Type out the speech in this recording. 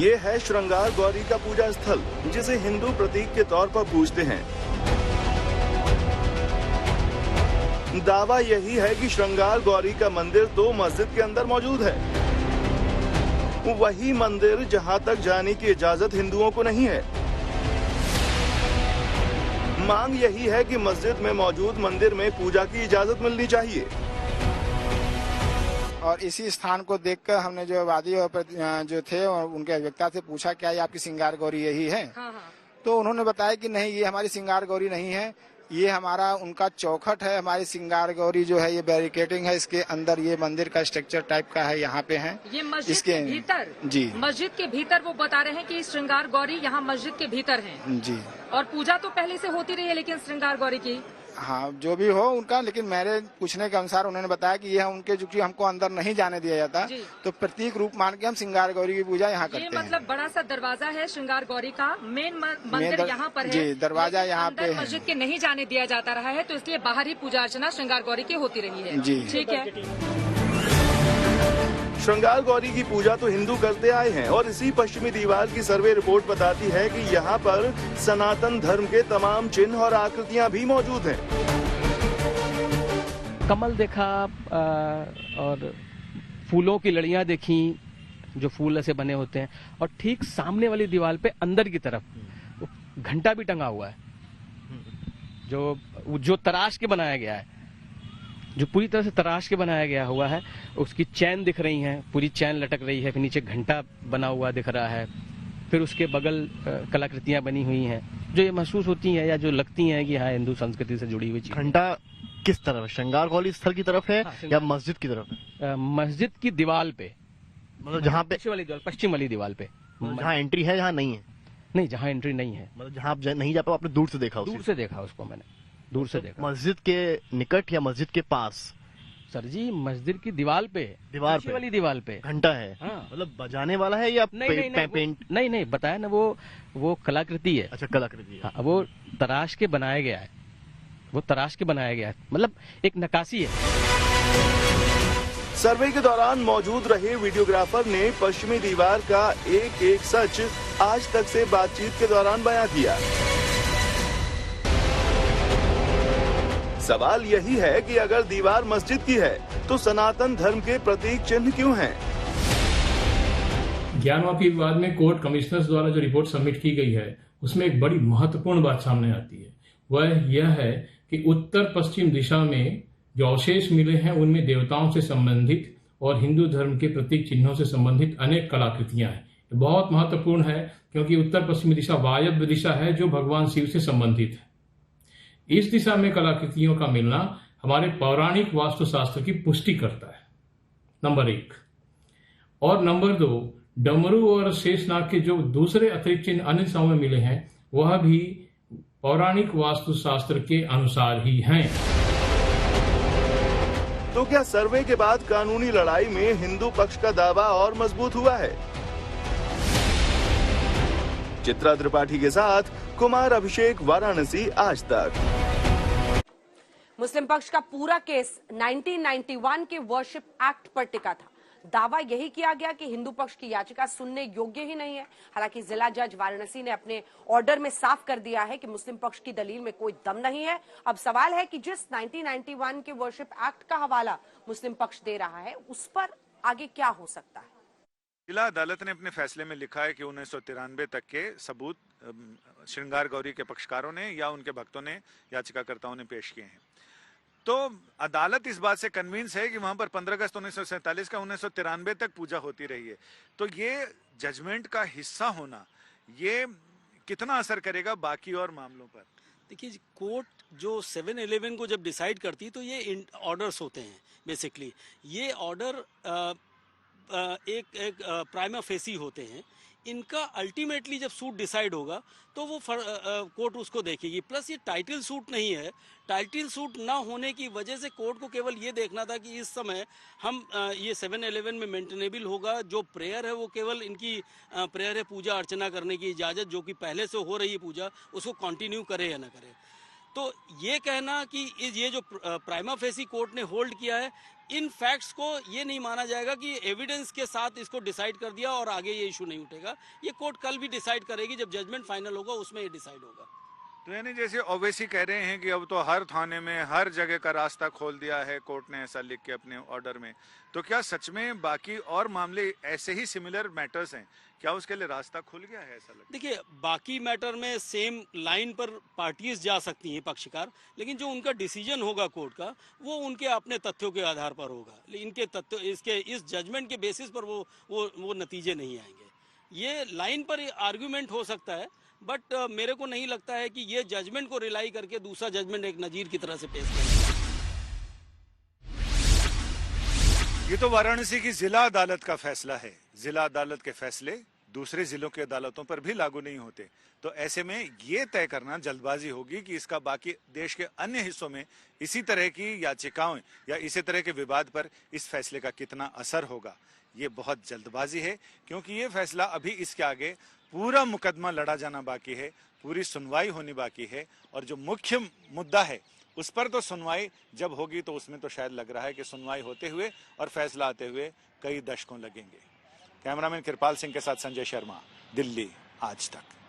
ये है श्रृंगार गौरी का पूजा स्थल, जिसे हिंदू प्रतीक के तौर पर पूजते हैं। दावा यही है कि श्रृंगार गौरी का मंदिर तो मस्जिद के अंदर मौजूद है, वही मंदिर जहां तक जाने की इजाजत हिंदुओं को नहीं है। मांग यही है कि मस्जिद में मौजूद मंदिर में पूजा की इजाजत मिलनी चाहिए। और इसी स्थान को देखकर हमने जो वादी जो थे उनके अभिवक्ता से पूछा, क्या ये आपकी श्रृंगार गौरी यही है? हाँ। तो उन्होंने बताया कि नहीं, ये हमारी श्रृंगार गौरी नहीं है, ये हमारा उनका चौखट है। हमारी श्रृंगार गौरी जो है ये बैरिकेडिंग है, इसके अंदर ये मंदिर का स्ट्रक्चर टाइप का है, यहाँ पे है ये मस्जिद के भीतर। जी, मस्जिद के भीतर वो बता रहे हैं कि श्रृंगार गौरी यहाँ मस्जिद के भीतर है। जी। और पूजा तो पहले से होती रही है, लेकिन श्रृंगार गौरी की, हाँ, जो भी हो उनका, लेकिन मेरे पूछने के अनुसार उन्होंने बताया कि ये उनके, जो कि हमको अंदर नहीं जाने दिया जाता, तो प्रतीक रूप मान के हम श्रृंगार गौरी की पूजा यहाँ करते हैं। ये मतलब बड़ा सा दरवाजा है श्रृंगार गौरी का, मेन मंदिर यहाँ पर है। जी, दरवाजा यहाँ पे है। मस्जिद के नहीं जाने दिया जाता रहा है, तो इसलिए बाहर ही पूजा अर्चना श्रृंगार गौरी की होती रही है। जी, ठीक है। श्रृंगार गौरी की पूजा तो हिंदू करते आए हैं और इसी पश्चिमी दीवार की सर्वे रिपोर्ट बताती है कि यहाँ पर सनातन धर्म के तमाम चिन्ह और आकृतियाँ भी मौजूद हैं। कमल देखा और फूलों की लड़ियां देखी, जो फूल ऐसे बने होते हैं, और ठीक सामने वाली दीवार पे अंदर की तरफ घंटा भी टंगा हुआ है, जो तराश के बनाया गया है, जो पूरी तरह से तराश के बनाया गया हुआ है। उसकी चैन दिख रही है, पूरी चैन लटक रही है, फिर नीचे घंटा बना हुआ दिख रहा है, फिर उसके बगल कलाकृतियां बनी हुई हैं, जो ये महसूस होती हैं या जो लगती हैं कि हाँ हिंदू संस्कृति से जुड़ी हुई चीज। घंटा किस तरफ है? श्रृंगार गौरी स्थल की तरफ है या मस्जिद की तरफ है? मस्जिद की दीवार पे, मतलब जहाँ पे पश्चिम वाली दीवार पे, जहाँ एंट्री है, जहाँ नहीं है? नहीं, जहाँ एंट्री नहीं है, मतलब जहाँ आप नहीं जा पाओ, आपने दूर से देखा? दूर से देखा उसको मैंने, दूर से देखा। मस्जिद के निकट या मस्जिद के पास? सर जी, मस्जिद की दीवार पे, दीवार पे वाली दीवार पे घंटा है। हाँ। मतलब बजाने वाला है या पेंट? नहीं, बताया ना, वो कलाकृति है। अच्छा, कलाकृति है। हाँ, वो तराश के बनाया गया है, वो तराश के बनाया गया है, मतलब एक नक्काशी है। सर्वे के दौरान मौजूद रहे वीडियोग्राफर ने पश्चिमी दीवार का एक एक सच आज तक से बातचीत के दौरान बयां किया। सवाल यही है कि अगर दीवार मस्जिद की है तो सनातन धर्म के प्रतीक चिन्ह क्यों हैं? ज्ञानवापी विवाद में कोर्ट कमिश्नर्स द्वारा जो रिपोर्ट सबमिट की गई है, उसमें एक बड़ी महत्वपूर्ण बात सामने आती है। वह यह है कि उत्तर पश्चिम दिशा में जो अवशेष मिले हैं, उनमें देवताओं से संबंधित और हिंदू धर्म के प्रतीक चिन्हों से संबंधित अनेक कलाकृतियां हैं। बहुत महत्वपूर्ण है, क्योंकि उत्तर पश्चिमी दिशा वायव्य दिशा है, जो भगवान शिव से संबंधित है। इस दिशा में कलाकृतियों का मिलना हमारे पौराणिक वास्तुशास्त्र की पुष्टि करता है, नंबर 1। और नंबर 2, डमरू और शेषनाग के जो दूसरे अतिरिक्त चिन्ह अन्य दिशाओं में मिले हैं, वह भी पौराणिक वास्तुशास्त्र के अनुसार ही हैं। तो क्या सर्वे के बाद कानूनी लड़ाई में हिंदू पक्ष का दावा और मजबूत हुआ है? चित्रा त्रिपाठी के साथ कुमार अभिषेक, वाराणसी, आज तक। मुस्लिम पक्ष का पूरा केस 1991 के वर्शिप एक्ट पर टिका था। दावा यही किया गया कि हिंदू पक्ष की याचिका सुनने योग्य ही नहीं है। हालांकि जिला जज वाराणसी ने अपने ऑर्डर में साफ कर दिया है कि मुस्लिम पक्ष की दलील में कोई दम नहीं है। अब सवाल है कि जिस 1991 के वर्शिप एक्ट का हवाला मुस्लिम पक्ष दे रहा है, उस पर आगे क्या हो सकता है। जिला अदालत ने अपने फैसले में लिखा है कि 1993 तक के सबूत श्रृंगार गौरी के पक्षकारों ने या उनके भक्तों ने, याचिकाकर्ताओं ने पेश किए हैं। तो अदालत इस बात से कन्विंस है कि वहां पर 15 अगस्त 1947 का 1993 तक पूजा होती रही है। तो ये जजमेंट का हिस्सा होना, ये कितना असर करेगा बाकी और मामलों पर? देखिए, कोर्ट जो 7/11 को जब डिसाइड करती है, तो ये ऑर्डर्स होते हैं। बेसिकली ये ऑर्डर एक प्राइमा फेसी होते हैं। इनका अल्टीमेटली जब सूट डिसाइड होगा तो वो कोर्ट उसको देखेगी। प्लस ये टाइटल सूट नहीं है। टाइटल सूट ना होने की वजह से कोर्ट को केवल ये देखना था कि इस समय हम ये 7/11 में मेंटेनेबल होगा। जो प्रेयर है वो केवल इनकी प्रेयर है, पूजा अर्चना करने की इजाज़त, जो कि पहले से हो रही है पूजा, उसको कंटिन्यू करे या ना करे। तो ये कहना कि ये जो प्राइमा फेसी कोर्ट ने होल्ड किया है, इन फैक्ट्स को ये नहीं माना जाएगा कि एविडेंस के साथ इसको डिसाइड कर दिया और आगे ये इशू नहीं उठेगा। ये कोर्ट कल भी डिसाइड करेगी, जब जजमेंट फाइनल होगा उसमें ये डिसाइड होगा। तो यानी जैसे ओवैसी कह रहे हैं कि अब तो हर थाने में हर जगह का रास्ता खोल दिया है कोर्ट ने, ऐसा लिख के अपने ऑर्डर में, तो क्या सच में बाकी और मामले ऐसे ही सिमिलर मैटर्स हैं, क्या उसके लिए रास्ता खुल गया है ऐसा लगता है? देखिए, बाकी मैटर में सेम लाइन पर पार्टीज जा सकती हैं पक्षकार, लेकिन जो उनका डिसीजन होगा कोर्ट का वो उनके अपने तथ्यों के आधार पर होगा। इनके तथ्य इसके इस जजमेंट के बेसिस पर वो नतीजे नहीं आएंगे। ये लाइन पर आर्ग्यूमेंट हो सकता है, बट मेरे को नहीं लगता है कि ये जजमेंट को रिलाई करके दूसरा जजमेंट एक नजीर की तरह से पेश करेगा। ये तो वाराणसी की जिला अदालत का फैसला है। जिला अदालत के फैसले दूसरे जिलों की अदालतों पर भी लागू नहीं होते, तो ऐसे में ये तय करना जल्दबाजी होगी कि इसका बाकी देश के अन्य हिस्सों में इसी तरह की याचिकाओं या इसी तरह के विवाद पर इस फैसले का कितना असर होगा। ये बहुत जल्दबाजी है, क्योंकि ये फैसला अभी इसके आगे पूरा मुकदमा लड़ा जाना बाकी है, पूरी सुनवाई होनी बाकी है, और जो मुख्य मुद्दा है उस पर तो सुनवाई जब होगी तो उसमें तो शायद लग रहा है कि सुनवाई होते हुए और फैसला आते हुए कई दशकों लगेंगे। कैमरामैन कृपाल सिंह के साथ संजय शर्मा, दिल्ली आज तक।